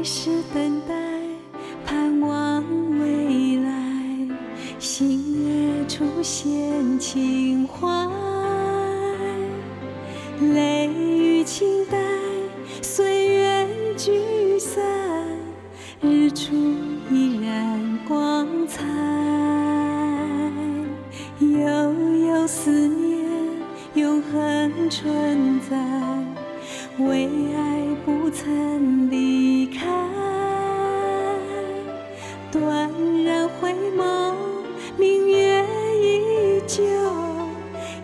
是等待，盼望未来，心儿出现情怀，泪与情带，岁月聚散，日出依然光彩。悠悠思念，永恒存在，为爱不曾离开。断然回眸，明月依旧，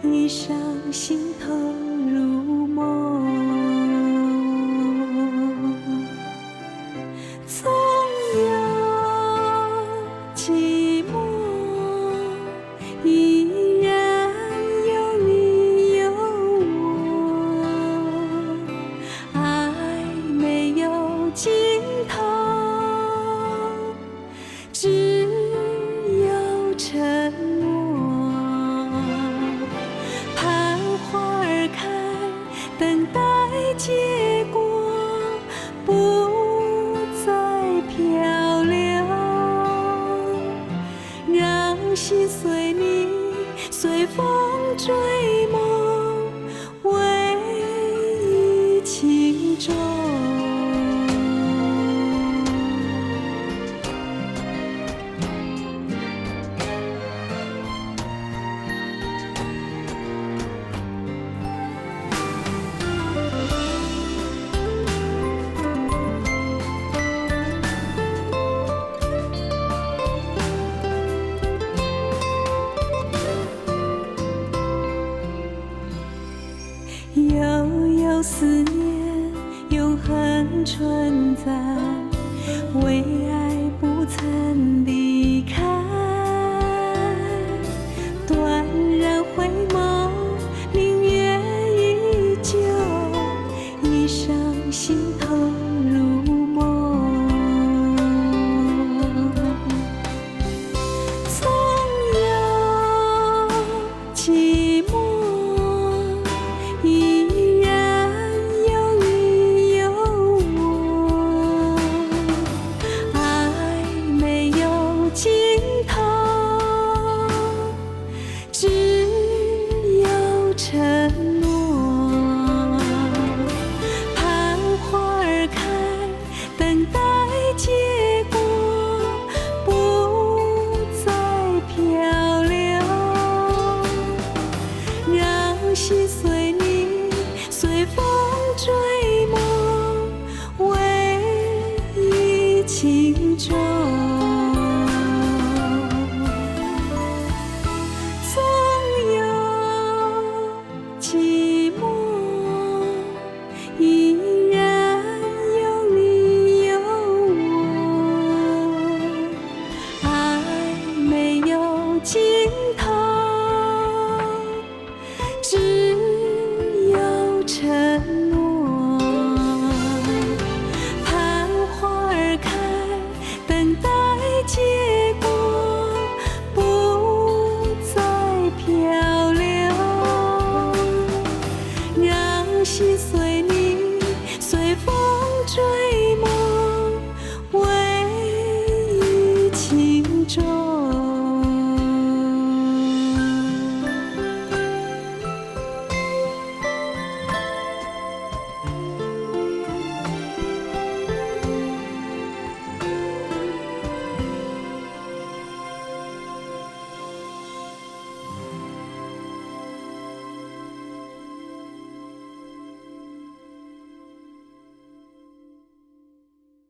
一伤心头入梦。总有寂寞，依然有你有我，爱没有尽头，只有沉默。盼花儿开，等待结果，不再漂流，让心随你，随风追梦，唯一情衷。悠悠思念，永恒存在，为